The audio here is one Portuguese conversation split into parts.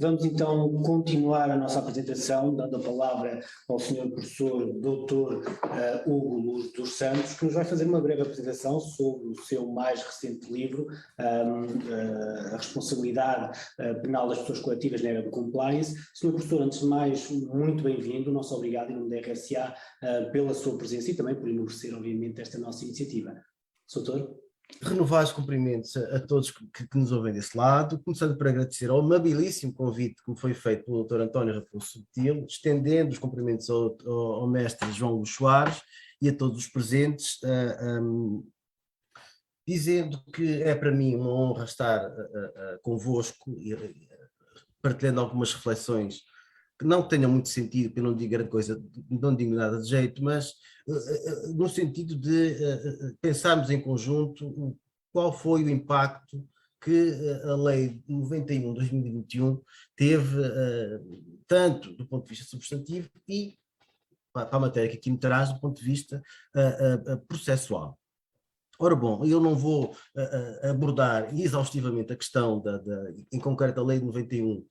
Vamos então continuar a nossa apresentação, dando a palavra ao Sr. Professor Dr. Hugo Luz dos Santos, que nos vai fazer uma breve apresentação sobre o seu mais recente livro, a responsabilidade penal das pessoas coletivas na era do compliance. Sr. Professor, antes de mais, muito bem-vindo, nosso obrigado em nome da RSA pela sua presença e também por enobrecer, obviamente, esta nossa iniciativa. Doutor? Renovar os cumprimentos a todos que nos ouvem desse lado, começando por agradecer ao amabilíssimo convite que me foi feito pelo Dr. António Raposo Subtil, estendendo os cumprimentos ao mestre João Luís Soares e a todos os presentes, dizendo que é para mim uma honra estar convosco e partilhando algumas reflexões que não tenham muito sentido, que eu não digo grande coisa, não digo nada de jeito, mas no sentido de pensarmos em conjunto qual foi o impacto que a Lei 91 de 2021 teve, tanto do ponto de vista substantivo e para a matéria que aqui me traz, do ponto de vista processual. Ora bom, eu não vou abordar exaustivamente a questão, em concreto a Lei 91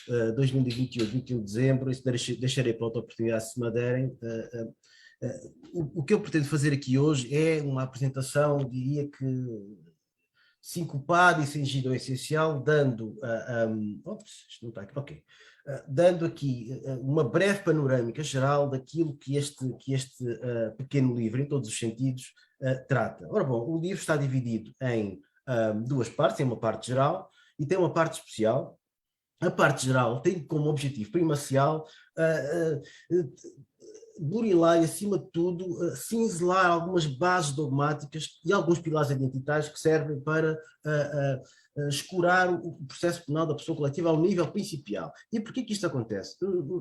2021, 21 de dezembro, isso deixarei para outra oportunidade se me derem. O que eu pretendo fazer aqui hoje é uma apresentação, diria que sincopada e cingida ao essencial, dando, isto não está aqui, ok, dando aqui uma breve panorâmica geral daquilo que este pequeno livro, em todos os sentidos, trata. Ora bom, o livro está dividido em duas partes, tem uma parte geral e tem uma parte especial. A parte geral tem como objetivo primacial burilar e, acima de tudo, cinzelar algumas bases dogmáticas e alguns pilares identitários que servem para escurar o processo penal da pessoa coletiva ao nível principial. E porquê que isto acontece?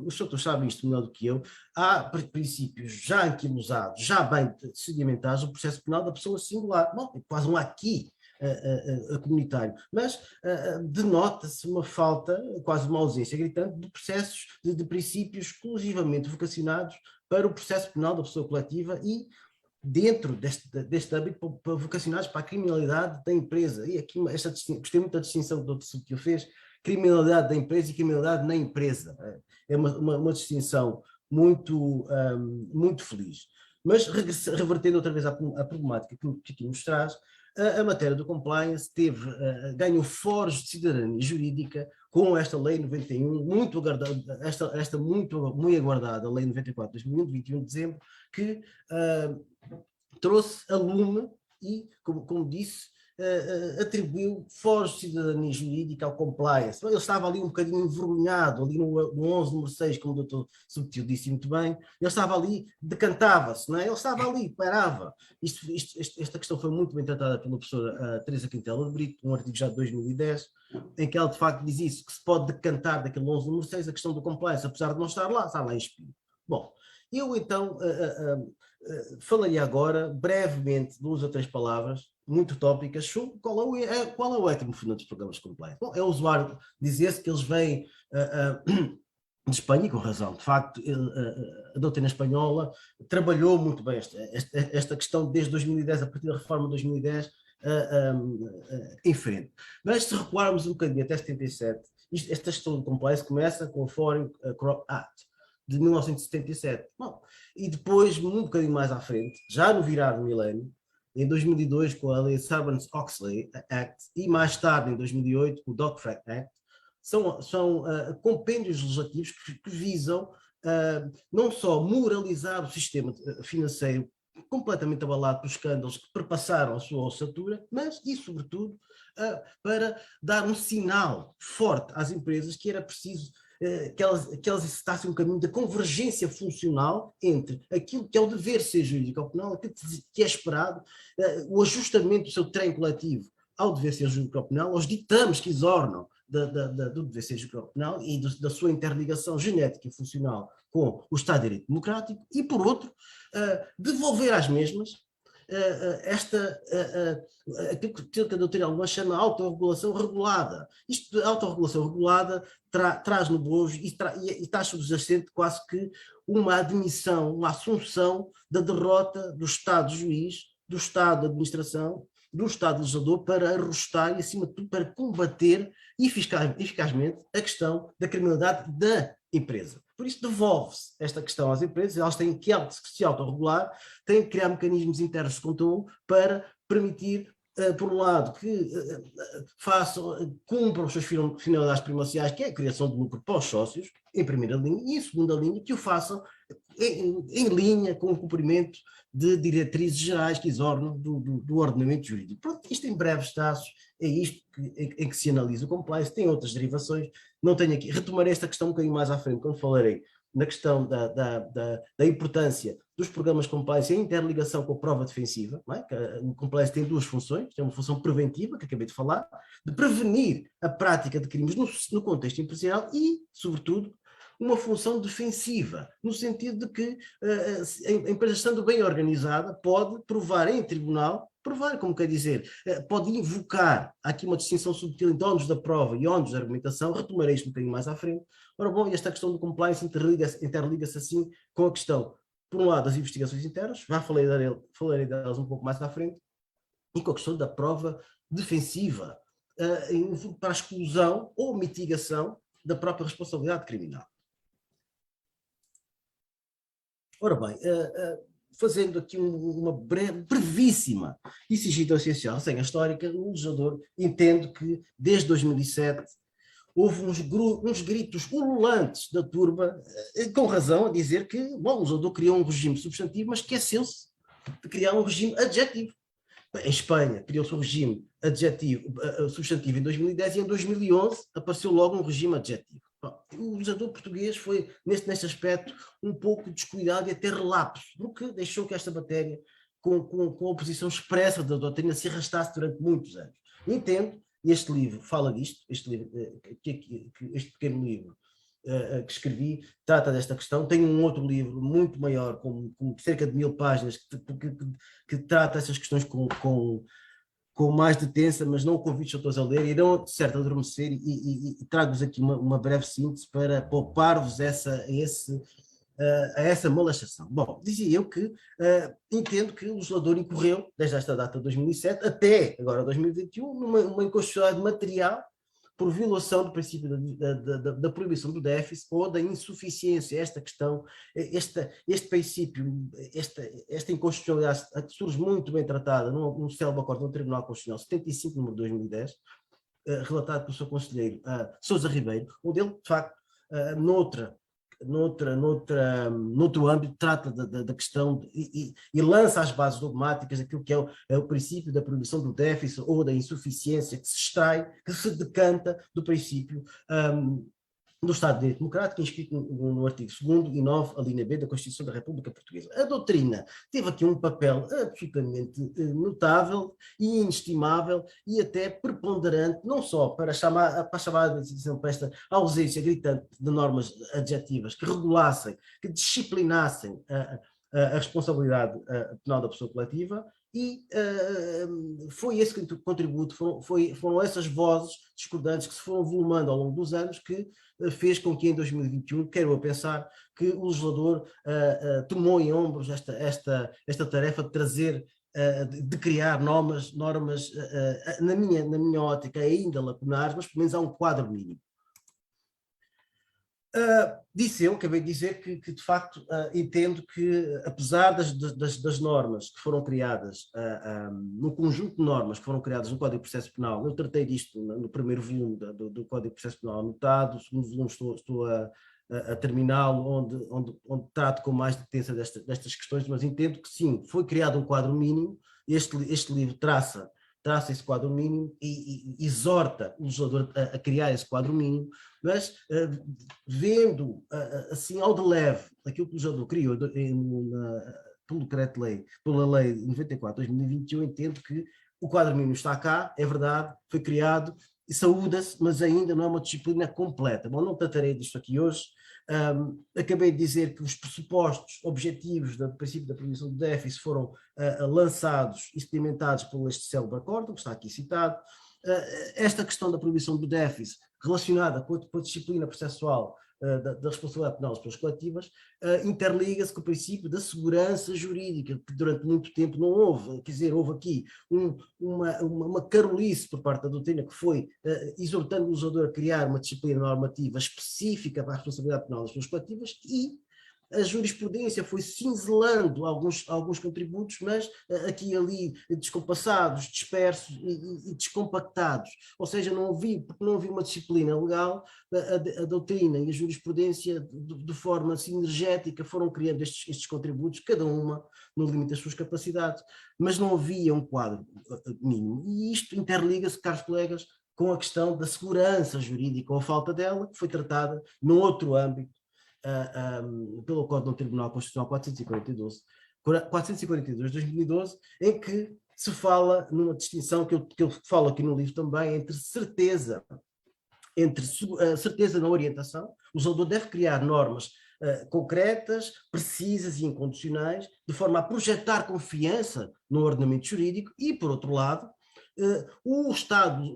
Os senhores sabem isto melhor do que eu. Há princípios já anquilosados, já bem sedimentados, o processo penal da pessoa singular. Bom, é quase um aqui comunitário, mas denota-se uma falta, quase uma ausência gritante, de processos, de princípios exclusivamente vocacionados para o processo penal da pessoa coletiva e dentro deste âmbito vocacionados para a criminalidade da empresa. E aqui gostei muito da distinção que o Dr. Subtil fez, criminalidade da empresa e criminalidade na empresa. É uma distinção muito, muito feliz. Mas revertendo outra vez à problemática que aqui nos traz, a matéria do compliance ganhou foros de cidadania jurídica com esta Lei 91, muito aguardada Lei 94 de 2001, de 21 de dezembro, que trouxe a lume e, como disse, atribuiu foros de cidadania jurídica ao compliance. Ele estava ali um bocadinho envergonhado, ali no 11, número 6, como o Dr. Subtil disse muito bem, ele estava ali, decantava-se, não é? Ele estava ali, parava. Esta questão foi muito bem tratada pela professora Teresa Quintela de Brito, um artigo já de 2010, em que ela de facto diz isso, que se pode decantar daquele 11, número 6, a questão do compliance, apesar de não estar lá em espinho. Bom, eu então falaria agora, brevemente, 2 ou 3 palavras, muito tópicas, sobre qual é o étimo fundamental dos programas de compliance. Bom, é usuário dizer-se que eles vêm de Espanha, e com razão. De facto, a doutrina espanhola trabalhou muito bem esta questão desde 2010, a partir da reforma de 2010, em frente. Mas se recuarmos um bocadinho até 77, esta questão do compliance começa com o Foreign Corrupt Act, de 1977. Bom, e depois, um bocadinho mais à frente, já no virar do milénio, em 2002 com a lei Sarbanes-Oxley Act e mais tarde em 2008 com o Dodd-Frank Act, são compêndios legislativos que visam não só moralizar o sistema financeiro completamente abalado por escândalos que perpassaram a sua ossatura, mas e sobretudo para dar um sinal forte às empresas que era preciso que elas exercitassem um caminho de convergência funcional entre aquilo que é o dever ser jurídico ao penal, aquilo que é esperado, o ajustamento do seu trem coletivo ao dever ser jurídico ao penal, aos ditames que exornam do dever ser jurídico ao penal e da sua interligação genética e funcional com o Estado de Direito Democrático, e por outro, devolver às mesmas aquilo que a doutrina alemã chama autorregulação regulada. Isto de autorregulação regulada traz no bojo e está subjacente quase que uma admissão, uma assunção da derrota do Estado juiz, do Estado de administração do Estado legislador para arrostar e, acima de tudo, para combater eficazmente a questão da criminalidade da empresa. Por isso, devolve-se esta questão às empresas, elas têm que se autorregular, têm que criar mecanismos internos de controle para permitir, por um lado, que cumpram as suas finalidades primordiais, que é a criação de lucro para os sócios, em primeira linha, e em segunda linha, que o façam em linha com o cumprimento de diretrizes gerais que exornam do ordenamento jurídico. Pronto, isto em breves traços é isto em que se analisa o compliance, tem outras derivações, não tenho aqui, retomarei esta questão um bocadinho mais à frente, quando falarei na questão da importância dos programas de compliance e a interligação com a prova defensiva, não é? O compliance tem duas funções, tem uma função preventiva, que acabei de falar, de prevenir a prática de crimes no contexto empresarial e, sobretudo, uma função defensiva, no sentido de que a empresa, estando bem organizada, pode provar em tribunal, como quer dizer, pode invocar, aqui uma distinção subtil entre ónus da prova e ónus da argumentação, retomarei isto um bocadinho mais à frente. Ora bom, esta questão do compliance interliga-se assim com a questão, por um lado, das investigações internas, já falarei delas um pouco mais à frente, e com a questão da prova defensiva, para a exclusão ou mitigação da própria responsabilidade criminal. Ora bem, fazendo aqui uma brevíssima e sigilo essencial resenha histórica, o legislador entende que, desde 2007, houve uns gritos ululantes da turba, com razão, a dizer que, bom, o legislador criou um regime substantivo, mas esqueceu-se de criar um regime adjetivo. Em Espanha criou-se um regime substantivo em 2010 e em 2011 apareceu logo um regime adjetivo. O legislador português foi, neste aspecto, um pouco descuidado e até relapso, porque deixou que esta matéria, com a oposição expressa da doutrina, se arrastasse durante muitos anos. Entendo, e este livro fala disto, este pequeno livro que escrevi, trata desta questão. Tenho um outro livro muito maior, com cerca de 1000 páginas, que trata essas questões com mais detença, mas não convido os autores a ler, irão de certo adormecer, e trago-vos aqui uma breve síntese para poupar-vos a essa malaxação. Bom, dizia eu que entendo que o legislador incorreu, desde esta data de 2007 até agora 2021, numa inconstitucionalidade material por violação do princípio da proibição do déficit ou da insuficiência. Esta questão, este princípio, esta inconstitucionalidade surge muito bem tratada no célebre acordo do Tribunal Constitucional 75, número 2010, relatado pelo seu conselheiro Sousa Ribeiro, onde ele, de facto, noutro âmbito, trata da questão e lança as bases dogmáticas daquilo que é o princípio da proibição do déficit ou da insuficiência, que se extrai, que se decanta do princípio do Estado de Direito Democrático, inscrito no artigo 2º e 9, a linha B da Constituição da República Portuguesa. A doutrina teve aqui um papel absolutamente notável e inestimável e até preponderante, não só para chamar a atenção para esta ausência gritante de normas adjetivas que regulassem, que disciplinassem a responsabilidade penal da pessoa coletiva, e foi esse contributo, foram essas vozes discordantes que se foram volumando ao longo dos anos que fez com que em 2021, quero eu pensar, que o legislador tomou em ombros esta tarefa de trazer, de criar normas na minha ótica ainda lacunares, mas pelo menos há um quadro mínimo. Disse eu, acabei de dizer que de facto entendo que, apesar das normas que foram criadas, no conjunto de normas que foram criadas no Código de Processo Penal, eu tratei disto no primeiro volume do Código de Processo Penal anotado, no segundo volume estou a terminá-lo, onde trato com mais detença destas questões, mas entendo que sim, foi criado um quadro mínimo. Este livro traça esse quadro mínimo e exorta o legislador a criar esse quadro mínimo, mas vendo assim ao de leve aquilo que o legislador criou pelo decreto-lei, pela lei 94/2021, entendo que o quadro mínimo está cá, é verdade, foi criado e saúda-se, mas ainda não é uma disciplina completa. Bom, não tratarei disto aqui hoje. Acabei de dizer que os pressupostos objetivos do princípio da proibição do déficit foram lançados e sedimentados por este célebre acordo, que está aqui citado. Esta questão da proibição do déficit relacionada com a disciplina processual da responsabilidade penal das pessoas coletivas, interliga-se com o princípio da segurança jurídica, que durante muito tempo não houve. Quer dizer, houve aqui uma carolice por parte da doutrina, que foi exortando o legislador a criar uma disciplina normativa específica para a responsabilidade penal das pessoas coletivas, e a jurisprudência foi cinzelando alguns contributos, mas aqui e ali descompassados, dispersos e descompactados. Ou seja, porque não havia uma disciplina legal, a doutrina e a jurisprudência, de forma sinergética, foram criando estes contributos, cada uma no limite das suas capacidades, mas não havia um quadro mínimo. E isto interliga-se, caros colegas, com a questão da segurança jurídica, ou a falta dela, que foi tratada num outro âmbito, pelo Código do Tribunal Constitucional 442 de 2012, em que se fala numa distinção que eu falo aqui no livro também, entre certeza na orientação. O legislador deve criar normas concretas, precisas e incondicionais, de forma a projetar confiança no ordenamento jurídico, e, por outro lado, o Estado,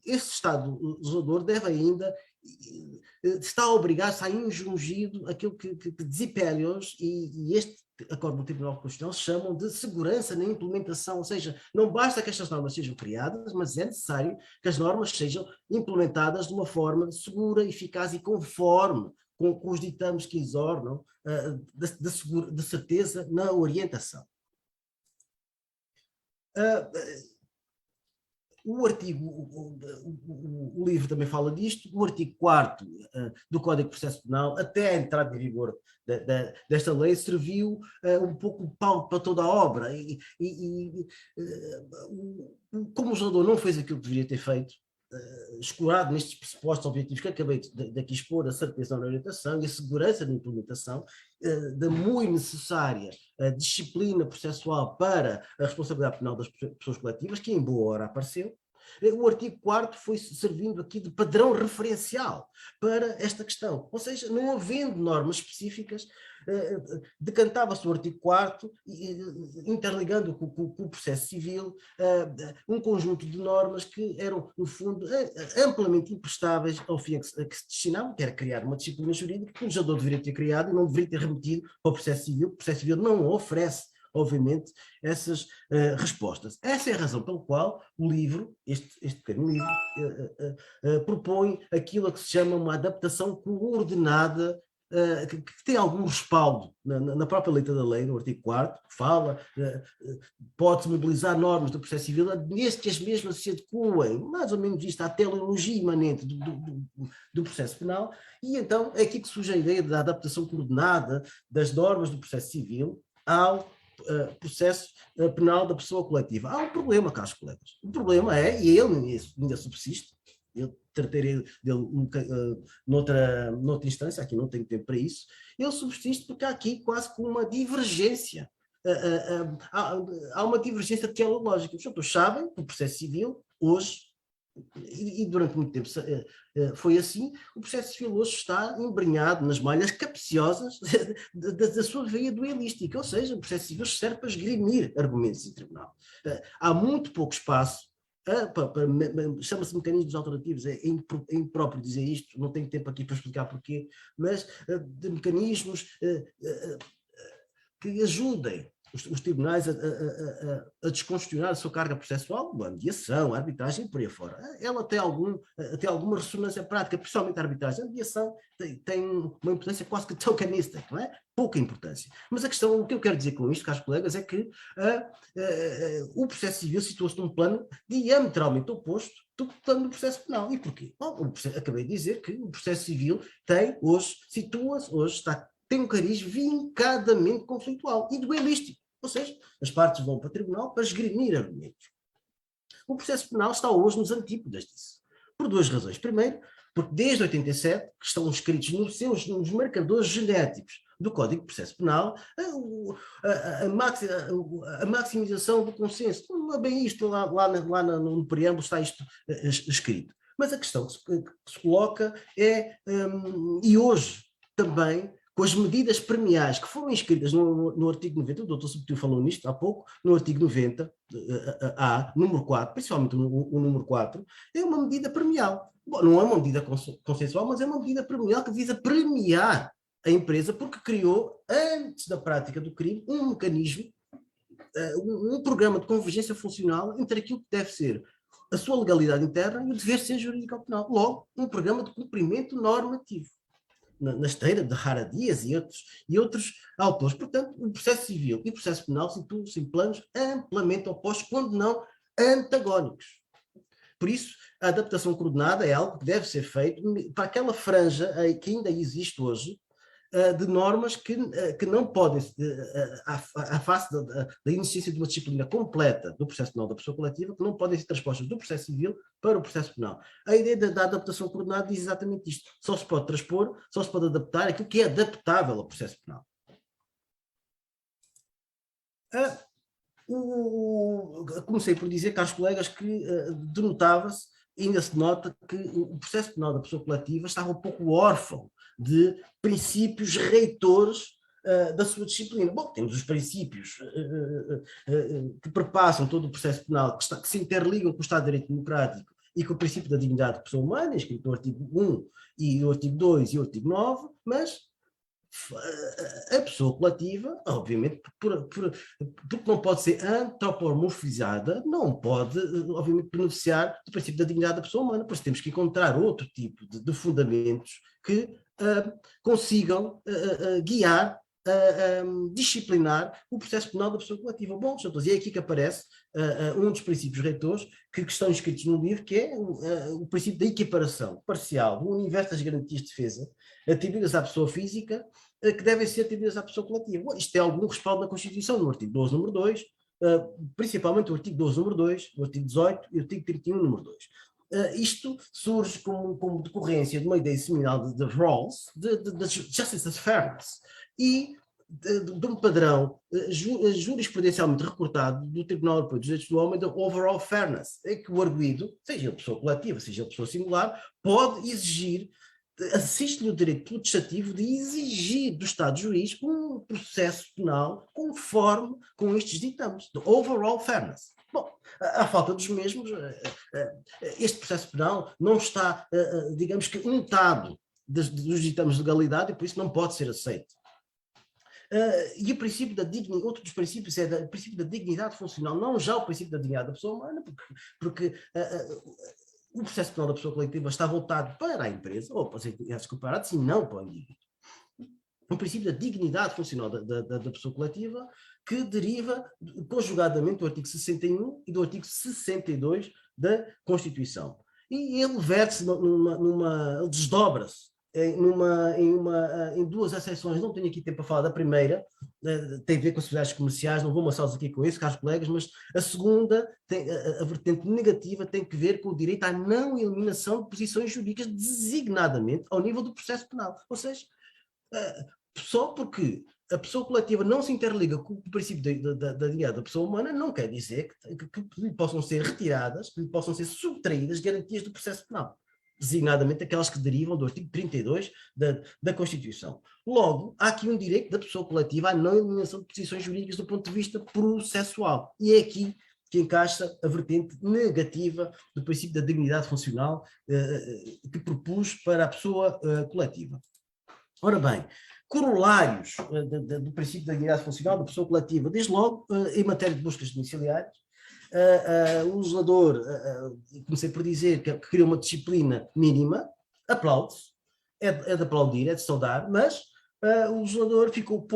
esse Estado legislador deve ainda está obrigado, está injungido aquilo que Zipelios e este Acordo do Tribunal Constitucional chamam de segurança na implementação, ou seja, não basta que estas normas sejam criadas, mas é necessário que as normas sejam implementadas de uma forma segura, eficaz e conforme com os ditames que exornam de certeza na orientação. O livro também fala disto. O artigo 4º do Código de Processo Penal, até a entrada em vigor desta lei, serviu um pouco de pau para toda a obra, como o legislador não fez aquilo que deveria ter feito, escorado nestes pressupostos objetivos que acabei de aqui expor, a certeza na orientação e a segurança na implementação, da muito necessária disciplina processual para a responsabilidade penal das pessoas coletivas, que em boa hora apareceu. O artigo 4º foi servindo aqui de padrão referencial para esta questão, ou seja, não havendo normas específicas, decantava-se o artigo 4º, interligando com o processo civil, um conjunto de normas que eram, no fundo, amplamente imprestáveis ao fim a que se destinavam, que era criar uma disciplina jurídica que o legislador deveria ter criado e não deveria ter remetido para o processo civil. O processo civil não oferece, obviamente, essas respostas. Essa é a razão pela qual o livro, este pequeno livro, propõe aquilo a que se chama uma adaptação coordenada, que tem algum respaldo na própria letra da lei, no artigo 4º, que fala, pode-se mobilizar normas do processo civil, desde que as mesmas se adequem, mais ou menos isto, à teleologia imanente do processo penal, e então é aqui que surge a ideia da adaptação coordenada das normas do processo civil ao processo penal da pessoa coletiva. Há um problema, caros colegas. O problema é, e ele ainda subsiste, eu tratei dele noutra instância, aqui não tenho tempo para isso, ele subsiste porque há aqui quase como uma divergência. Há uma divergência teleológica. Os senhores sabem que o processo civil, hoje, e durante muito tempo foi assim, o processo civil hoje está embrenhado nas malhas capciosas da sua veia duelística, ou seja, o processo civil serve para esgrimir argumentos em tribunal. Há muito pouco espaço, chama-se mecanismos alternativos, é impróprio dizer isto, não tenho tempo aqui para explicar porquê, mas de mecanismos que ajudem os tribunais a descongestionar a sua carga processual, a mediação, a arbitragem e por aí fora. Ela tem alguma ressonância prática, principalmente a arbitragem. A mediação tem uma importância quase que tokenista, não é? Pouca importância. Mas a questão, o que eu quero dizer com isto, caros colegas, é que o processo civil situa-se num plano diametralmente oposto do plano do processo penal. E porquê? Acabei de dizer que o processo civil tem um cariz vincadamente conflitual e duelístico. Ou seja, as partes vão para o tribunal para esgrimir argumentos. O processo penal está hoje nos antípodas disso, por duas razões. Primeiro, porque desde 87, que estão escritos nos marcadores genéticos do Código de Processo Penal, a maximização do consenso. Não é bem isto, lá no preâmbulo está isto escrito. Mas a questão que se coloca é, e hoje também, com as medidas premiais que foram inscritas no artigo 90, o doutor Subtil falou nisto há pouco, no artigo 90, número 4, principalmente o número 4, é uma medida premial. Bom, não é uma medida consensual, mas é uma medida premial que visa premiar a empresa porque criou, antes da prática do crime, um mecanismo, um programa de convergência funcional entre aquilo que deve ser a sua legalidade interna e o dever ser jurídico penal. Logo, um programa de cumprimento normativo, na esteira de Rara Dias e outros autores. Portanto, o processo civil e o processo penal situam-se em planos amplamente opostos, quando não antagónicos. Por isso, a adaptação coordenada é algo que deve ser feito para aquela franja que ainda existe hoje, de normas que não podem, à face da inexistência de uma disciplina completa do processo penal da pessoa coletiva, que não podem ser transpostas do processo civil para o processo penal. A ideia da adaptação coordenada diz exatamente isto. Só se pode transpor, só se pode adaptar aquilo que é adaptável ao processo penal. Comecei por dizer, caros colegas, que denotava-se, ainda se nota que o processo penal da pessoa coletiva estava um pouco órfão de princípios reitores da sua disciplina. Bom, temos os princípios que perpassam todo o processo penal, que se interligam com o Estado de Direito Democrático e com o princípio da dignidade da pessoa humana, escrito no artigo 1 e no artigo 2 e no artigo 9, mas a pessoa coletiva, obviamente, porque não pode ser antropomorfizada, não pode, obviamente, beneficiar do princípio da dignidade da pessoa humana, por isso temos que encontrar outro tipo de fundamentos que consigam guiar, disciplinar o processo penal da pessoa coletiva. Bom, senhores, e é aqui que aparece um dos princípios reitores que estão inscritos no livro, que é o princípio da equiparação parcial do universo das garantias de defesa atribuídas à pessoa física, que devem ser atribuídas à pessoa coletiva. Bom, isto tem algum respaldo na Constituição, no artigo 12, número 2, principalmente o artigo 12, número 2, o artigo 18 e o artigo 31, número 2. Isto surge como decorrência de uma ideia seminal de Rawls, de Justice as Fairness, e de um padrão jurisprudencialmente recortado do Tribunal Europeu dos Direitos do Homem, da Overall Fairness, em que o arguido, seja ele pessoa coletiva, seja ele pessoa singular, pode exigir, assiste-lhe o direito putestativo de exigir do Estado juiz um processo penal conforme com estes ditames, de Overall Fairness. Bom, à falta dos mesmos, este processo penal não está, digamos que, untado dos ditames de legalidade e por isso não pode ser aceito. E o princípio da dignidade, outro dos princípios é o princípio da dignidade funcional, não já o princípio da dignidade da pessoa humana, porque o processo penal da pessoa coletiva está voltado para a empresa, ou para as entidades cooperadas, e não para o indivíduo. O princípio da dignidade funcional da pessoa coletiva, que deriva conjugadamente do artigo 61 e do artigo 62 da Constituição. E ele verte-se desdobra-se em duas acessões. Não tenho aqui tempo para falar da primeira, tem a ver com as sociedades comerciais, não vou amassá-los aqui com isso, caros colegas, mas a segunda, a vertente negativa, tem que ver com o direito à não eliminação de posições jurídicas, designadamente ao nível do processo penal. Ou seja, só porque a pessoa coletiva não se interliga com o princípio da dignidade da pessoa humana, não quer dizer que lhe possam ser retiradas, que lhe possam ser subtraídas garantias do processo penal, designadamente aquelas que derivam do artigo 32 da Constituição. Logo, há aqui um direito da pessoa coletiva à não eliminação de posições jurídicas do ponto de vista processual. E é aqui que encaixa a vertente negativa do princípio da dignidade funcional que propus para a pessoa coletiva. Ora bem, corolários do princípio da dignidade funcional da pessoa coletiva, desde logo, em matéria de buscas domiciliárias, o legislador, comecei por dizer que criou uma disciplina mínima, aplaude-se, é de aplaudir, é de saudar, mas o legislador ficou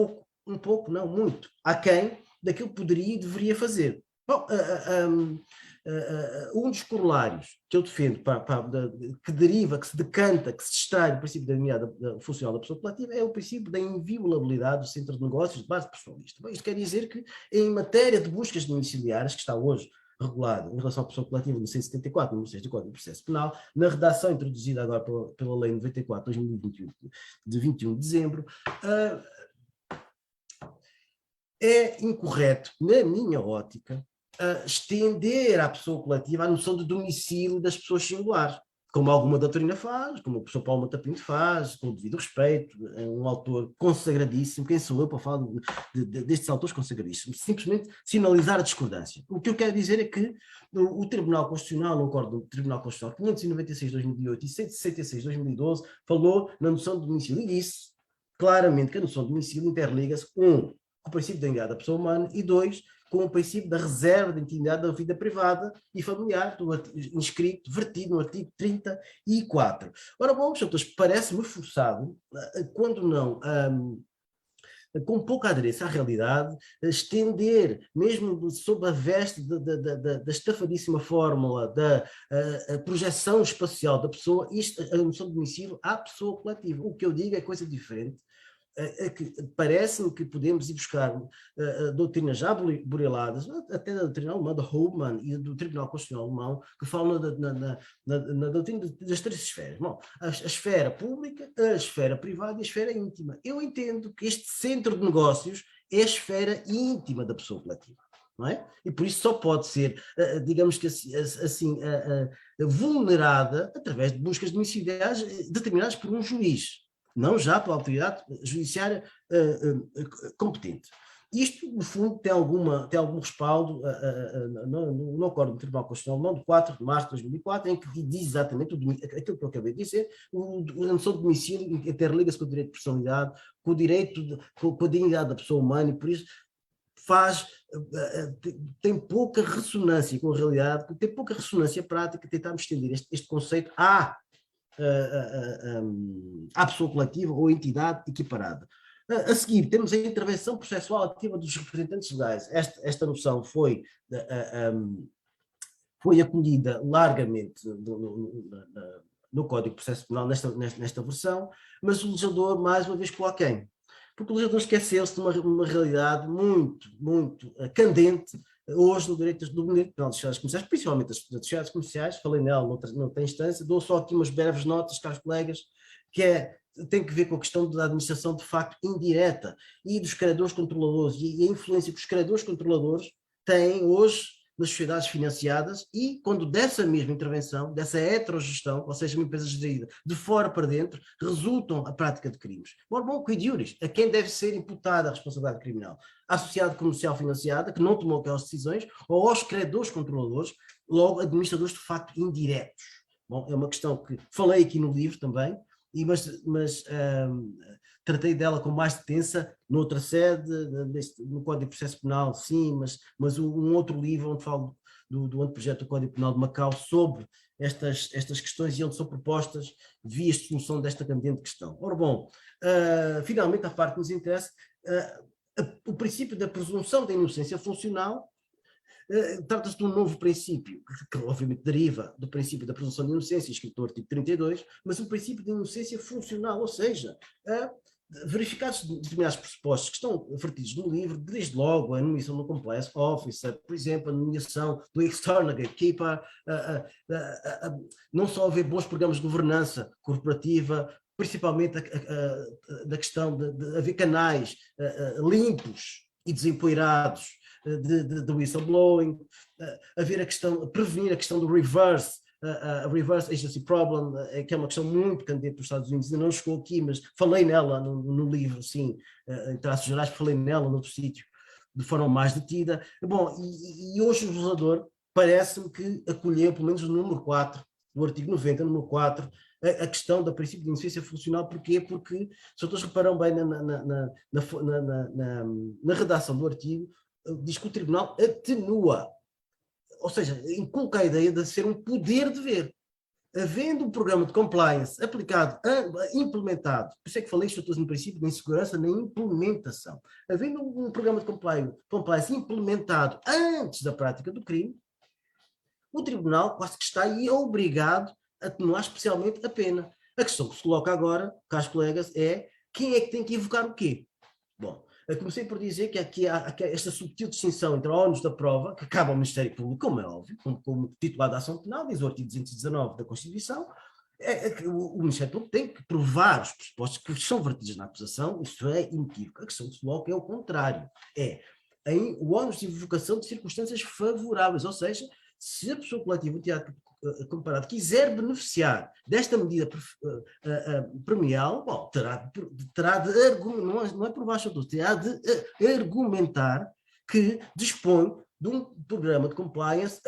não muito, aquém daquilo que poderia e deveria fazer. Bom, um dos corolários que eu defendo, que deriva, que se decanta, que se extrai do princípio da dignidade funcional da pessoa coletiva, é o princípio da inviolabilidade do centro de negócios de base personalista. Bem, isto quer dizer que, em matéria de buscas domiciliárias, que está hoje regulado em relação à pessoa coletiva no 174, número 6 do Código de Processo Penal, na redação introduzida agora pela Lei 94/2021, de 21 de dezembro, é incorreto, na minha ótica, estender à pessoa coletiva a noção de domicílio das pessoas singulares. como alguma doutrina faz, como o professor Paulo Mota Pinto faz, com o devido respeito, é um autor consagradíssimo. Quem sou eu para falar destes autores consagradíssimos? Simplesmente sinalizar a discordância. O que eu quero dizer é que o Tribunal Constitucional, no acordo do Tribunal Constitucional 596/2008 e 166/2012, falou na noção de domicílio e disse claramente que a noção de domicílio interliga-se, com o princípio da dignidade da pessoa humana e, dois, com o princípio da reserva de intimidade da vida privada e familiar, inscrito, vertido no artigo 34. Ora, bom, senhores, parece-me forçado, quando não, com pouca aderência à realidade, estender, mesmo sob a veste da estafadíssima fórmula da projeção espacial da pessoa, a noção de domicílio à pessoa coletiva. O que eu digo é coisa diferente. Parece-me que podemos ir buscar doutrinas já bureladas, até da doutrina alemã, da Hofmann e do Tribunal Constitucional Alemão, que falam na doutrina das três esferas. Bom, a esfera pública, a esfera privada e a esfera íntima. Eu entendo que este centro de negócios é a esfera íntima da pessoa coletiva. Não é? E por isso só pode ser, digamos que assim, vulnerada através de buscas domiciliares determinadas por um juiz, não já pela autoridade judiciária competente. Isto, no fundo, tem algum respaldo no acordo do Tribunal Constitucional de 4 de março de 2004, em que diz exatamente aquilo que eu acabei de dizer: a noção de domicílio interliga-se com o direito de personalidade, com o direito, com a dignidade da pessoa humana, e por isso tem pouca ressonância com a realidade, tem pouca ressonância prática tentarmos estender este conceito à pessoa coletiva ou entidade equiparada. A seguir, temos a intervenção processual ativa dos representantes legais. Esta noção foi acolhida largamente no Código de Processo Penal nesta versão, mas o legislador, mais uma vez, coloca quem? Porque o legislador esqueceu-se de uma realidade muito, muito candente hoje no direito penal das sociedades comerciais, principalmente das sociedades comerciais. Falei nela noutra instância, dou só aqui umas breves notas, caros colegas, que tem que ver com a questão da administração de facto indireta e dos credores controladores e a influência que os credores controladores têm hoje nas sociedades financiadas, e quando dessa mesma intervenção, dessa heterogestão, ou seja, uma empresa gerida de fora para dentro, resultam a prática de crimes. Bom, quid iuris, a quem deve ser imputada a responsabilidade criminal? À sociedade comercial financiada, que não tomou aquelas decisões, ou aos credores controladores, logo administradores de facto indiretos? Bom, é uma questão que falei aqui no livro também, mas tratei dela com mais detença noutra sede, no Código de Processo Penal, sim, mas um outro livro onde falo do anteprojeto do Código Penal de Macau sobre estas questões e onde são propostas vias de solução desta candente questão. Ora bom, finalmente a parte que nos interessa, o princípio da presunção da inocência funcional. Trata-se de um novo princípio, que obviamente deriva do princípio da presunção de inocência, escrito no artigo 32, mas um princípio de inocência funcional, ou seja, verificados determinados pressupostos que estão vertidos no livro, desde logo a nomeação do compliance officer, por exemplo, a nomeação do external gatekeeper, não só haver bons programas de governança corporativa, principalmente da questão de haver canais limpos e desempoeirados de whistleblowing, prevenir a questão do reverse agency problem, que é uma questão muito candente nos Estados Unidos, ainda não chegou aqui, mas falei nela no livro, sim, em traços gerais, falei nela noutro sítio, de forma mais detida. Bom, e hoje o legislador parece-me que acolheu, pelo menos no número 4, do artigo 90, número 4, a questão do princípio de inocência funcional. Porquê? Porque, se todos reparam bem na redação do artigo, diz que o tribunal atenua, ou seja, inculca a ideia de ser um poder-dever. Havendo um programa de compliance aplicado, implementado, por isso é que falei isto no princípio da insegurança na implementação, havendo um programa de compliance implementado antes da prática do crime, o tribunal quase que está aí obrigado a atenuar especialmente a pena. A questão que se coloca agora, caros colegas, é quem é que tem que invocar o quê? Bom, eu comecei por dizer que aqui há esta subtil distinção entre ónus da prova, que cabe ao Ministério Público, como é óbvio, como titular da ação penal, diz o artigo 219 da Constituição, o Ministério Público tem que provar os pressupostos que são vertidos na acusação, isso é inequívoco. A questão que se coloca é o contrário, o ónus de invocação de circunstâncias favoráveis, ou seja, se a pessoa coletiva, comparado quiser beneficiar desta medida premial, bom, terá de argumentar, não é por baixo do terá de argumentar que dispõe de um programa de compliance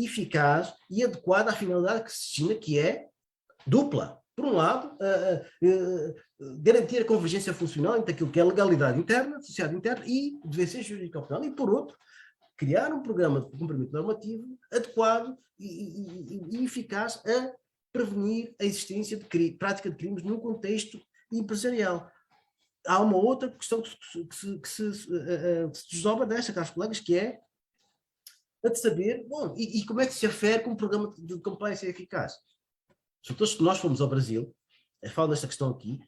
eficaz e adequado à finalidade que se destina, que é dupla. Por um lado, garantir a convergência funcional entre aquilo que é legalidade interna, sociedade interna e devência jurídica opcional, e por outro, criar um programa de cumprimento normativo adequado e eficaz a prevenir a existência de prática de crimes num contexto empresarial. Há uma outra questão que se desdobra desta, caros colegas, que é a de saber, bom, e como é que se afere que um programa de compliance é eficaz? Se nós formos ao Brasil, falo desta questão aqui,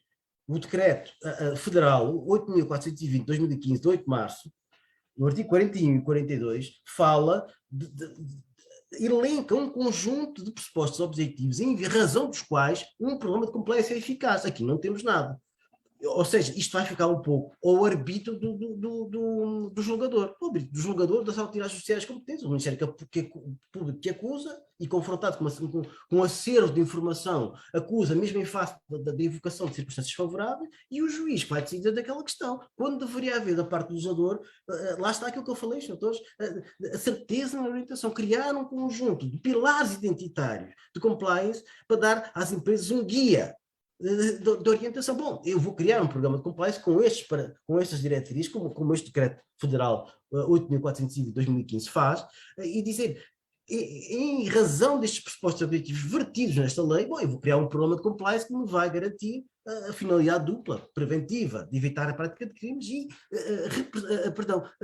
o decreto federal 8.420 de 2015, de 8 de março, no artigo 41 e 42, fala elenca um conjunto de pressupostos objetivos em razão dos quais um programa de compliance é eficaz. Aqui não temos nada. Ou seja, isto vai ficar um pouco ao arbítrio do julgador. O arbítrio do julgador das autoridades judiciais competentes, o Ministério Público que acusa e confrontado com acervo de informação, acusa mesmo em face da invocação de circunstâncias favoráveis, e o juiz vai decidir daquela questão. Quando deveria haver da parte do legislador, lá está aquilo que eu falei, senhores, a certeza na orientação, criar um conjunto de pilares identitários de compliance para dar às empresas um guia de orientação. Bom, eu vou criar um programa de compliance com estas diretrizes, como este decreto federal 8.420 de 2015 faz, e dizer, em razão destes pressupostos objetivos vertidos nesta lei, bom, eu vou criar um programa de compliance que me vai garantir a finalidade dupla, preventiva, de evitar a prática de crimes e,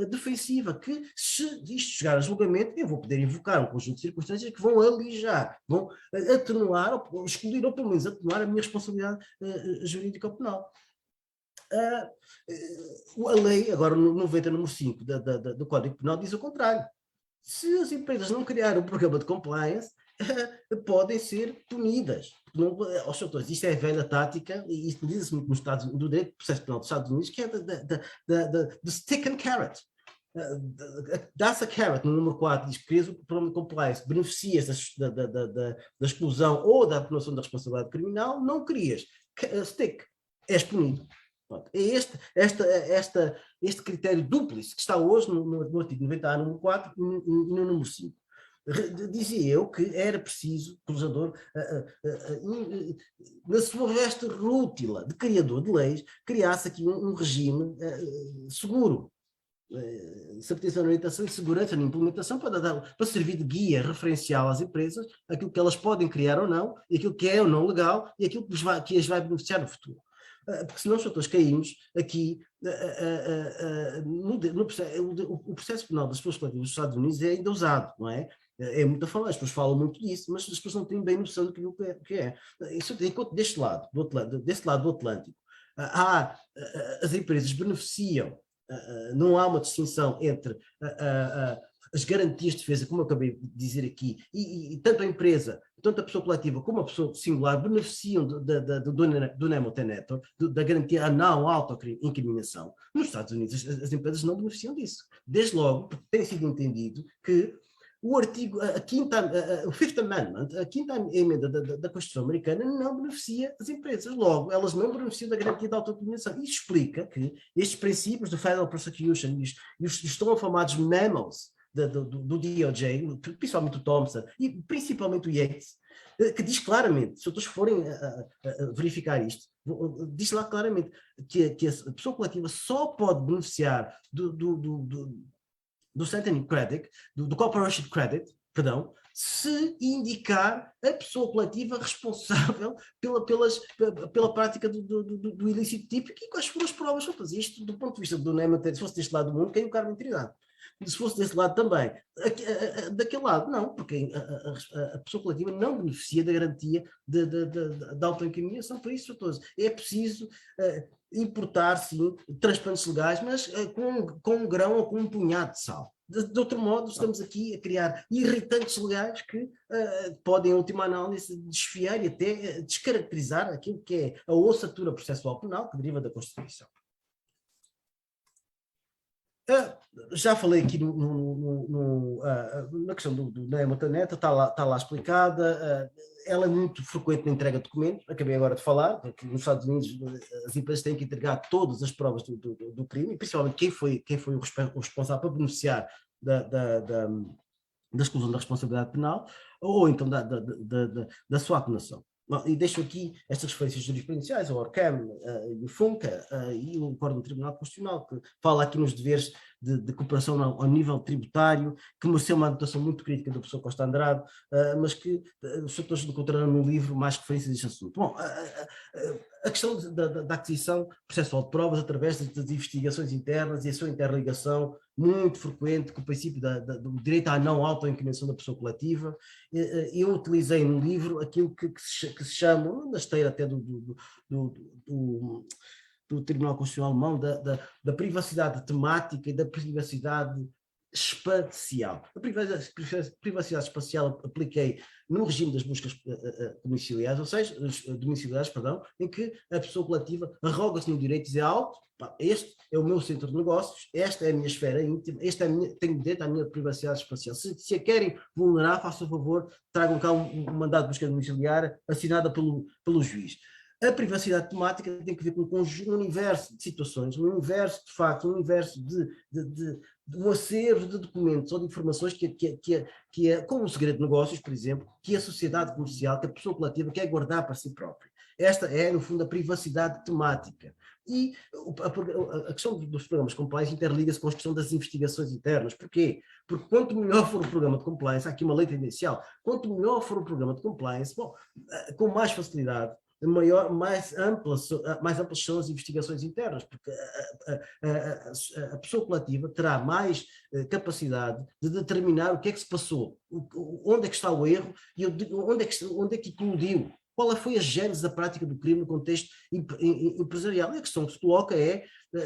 defensiva, que se isto chegar a julgamento, eu vou poder invocar um conjunto de circunstâncias que vão alijar, vão atenuar, ou excluir, ou pelo menos atenuar a minha responsabilidade jurídica ou penal. A lei, agora no 90, número 5 do Código Penal, diz o contrário. Se as empresas não criarem um programa de compliance, podem ser punidas. Aos autores, isto é velha tática, e isto diz-se muito no direito de processo penal dos Estados Unidos, que é da stick and carrot. Dá-se a carrot no número 4, diz que crias o programa de compliance, beneficias da exclusão ou da atenuação da responsabilidade criminal, não crias stick, és punido. É este critério dúplice que está hoje no artigo 90A, número 4 e no número 5. Dizia eu que era preciso que o legislador, na sua veste rútila de criador de leis, criasse aqui um regime seguro, certeza na orientação e segurança na implementação, para servir de guia referencial às empresas, aquilo que elas podem criar ou não, e aquilo que é ou não legal, e aquilo que as vai beneficiar no futuro. Porque senão todos caímos aqui o processo penal das pessoas coletivas dos Estados Unidos é ainda usado, não é? É muito a falar, as pessoas falam muito disso, mas as pessoas não têm bem noção do que é. Enquanto deste lado do Atlântico, as empresas beneficiam, não há uma distinção entre as garantias de defesa, como eu acabei de dizer aqui, e tanto a empresa, tanto a pessoa coletiva como a pessoa singular beneficiam do nemo tenetur, da garantia a não auto-incriminação. Nos Estados Unidos as empresas não beneficiam disso. Desde logo, porque tem sido entendido que o Fifth Amendment, a quinta emenda da Constituição americana, não beneficia as empresas. Logo, elas não beneficiam da garantia da autodeterminação. Isso explica que estes princípios do Federal Prosecution e os tão afamados memos do DOJ, principalmente o Thompson e principalmente o Yates, que diz claramente, se outros forem verificar isto, diz lá claramente que a pessoa coletiva só pode beneficiar do Sentencing Credit, do Corporation Credit, perdão, se indicar a pessoa coletiva responsável pela prática do ilícito típico e quais foram as provas para fazer isto do ponto de vista do NEMA, se fosse deste lado do mundo, caiu o cargo de integridade. Se fosse desse lado também, daquele lado, não, porque a pessoa coletiva não beneficia da garantia da autoincriminação. Por isso, é preciso importar, sim, transplantes legais, mas com um grão ou com um punhado de sal. De outro modo, estamos aqui a criar irritantes legais que podem, em última análise, desfiar e até descaracterizar aquilo que é a ossatura processual penal que deriva da Constituição. Já falei aqui na questão da Emotanet, está lá explicada. Ela é muito frequente na entrega de documentos. Acabei agora de falar, que nos Estados Unidos as empresas têm que entregar todas as provas do crime, principalmente quem foi o responsável por beneficiar da exclusão da responsabilidade penal, ou então da sua acusação. E deixo aqui estas referências jurisprudenciais, o ORCAM e o FUNCA e o Acórdão do Tribunal Constitucional, que fala aqui nos deveres de cooperação ao nível tributário, que mereceu uma anotação muito crítica do professor Costa Andrade, mas que os setores encontraram no livro mais referências a este assunto. Bom, a questão da aquisição processual de provas através das investigações internas e a sua interligação muito frequente com o princípio do direito à não autoincriminação da pessoa coletiva. Eu utilizei no livro aquilo que se chama, na esteira até do Tribunal Constitucional Alemão, da privacidade temática e da privacidade espacial. A privacidade espacial apliquei no regime das buscas domiciliares, ou seja, domiciliares, perdão, em que a pessoa coletiva arroga-se no direito de dizer alto, este é o meu centro de negócios, esta é a minha esfera íntima, tenho direito à minha privacidade espacial. Se a querem vulnerar, façam o favor, tragam cá um mandado de busca domiciliária assinada pelo juiz. A privacidade temática tem que ver com um universo de situações, um universo de factos, um universo de um acervo de documentos ou de informações que é, como o segredo de negócios, por exemplo, que a sociedade comercial, que a pessoa coletiva quer guardar para si própria. Esta é, no fundo, a privacidade temática. E a questão dos programas de compliance interliga-se com a questão das investigações internas. Porquê? Porque quanto melhor for o programa de compliance, há aqui uma lei tendencial, quanto melhor for o programa de compliance, bom, com mais facilidade, mais amplas são as investigações internas, porque a pessoa coletiva terá mais capacidade de determinar o que é que se passou, onde é que está o erro e onde é que eclodiu. Qual foi a gênese da prática do crime no contexto empresarial? E a questão que se coloca é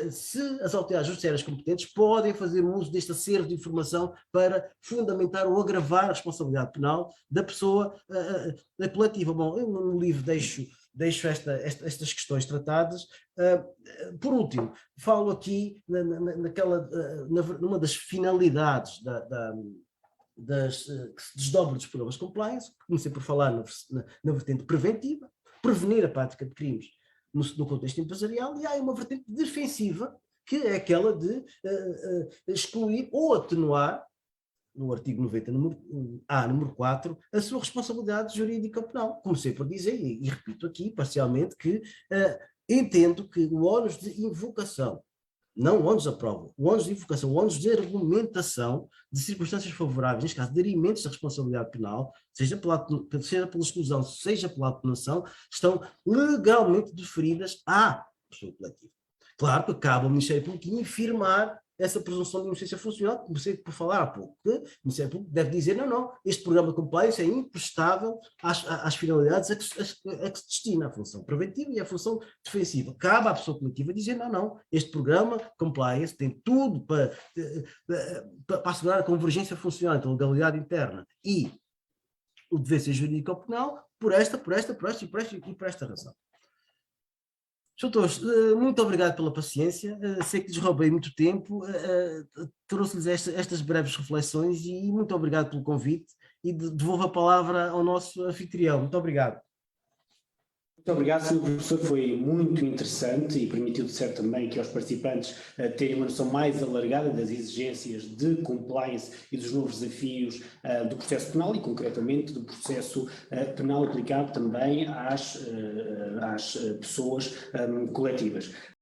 se as autoridades judiciárias competentes podem fazer uso deste acervo de informação para fundamentar ou agravar a responsabilidade penal da pessoa coletiva. Bom, eu no livro deixo estas questões tratadas. Por último, falo aqui numa das finalidades que se desdobra dos programas de compliance. Comecei por falar na vertente preventiva, prevenir a prática de crimes no contexto empresarial, e há uma vertente defensiva, que é aquela de excluir ou atenuar, no artigo 90, número 4, a sua responsabilidade jurídica penal. Comecei por dizer, e repito aqui parcialmente, que entendo que o ónus de invocação, não o ónus da prova, o ónus de invocação, o ónus de argumentação de circunstâncias favoráveis, neste caso, de derimentos da responsabilidade penal, seja pela exclusão, seja pela atenuação, estão legalmente deferidas à pessoa coletiva. Claro que cabe ao Ministério Público infirmar essa presunção de inocência funcional, comecei por falar há pouco, que o Ministério Público deve dizer, não, este programa de compliance é imprestável às finalidades a que se destina, a função preventiva e a função defensiva. Cabe à pessoa coletiva dizer, não, este programa compliance tem tudo para assegurar a convergência funcional entre a legalidade interna e o dever ser jurídico ou penal, por esta razão. Doutores, muito obrigado pela paciência, sei que lhes roubei muito tempo, trouxe-lhes estas breves reflexões e muito obrigado pelo convite e devolvo a palavra ao nosso anfitrião. Muito obrigado. Muito obrigado, Sr. Professor, foi muito interessante e permitiu, de certo, também que aos participantes terem uma noção mais alargada das exigências de compliance e dos novos desafios do processo penal e, concretamente, do processo penal aplicado também às pessoas coletivas.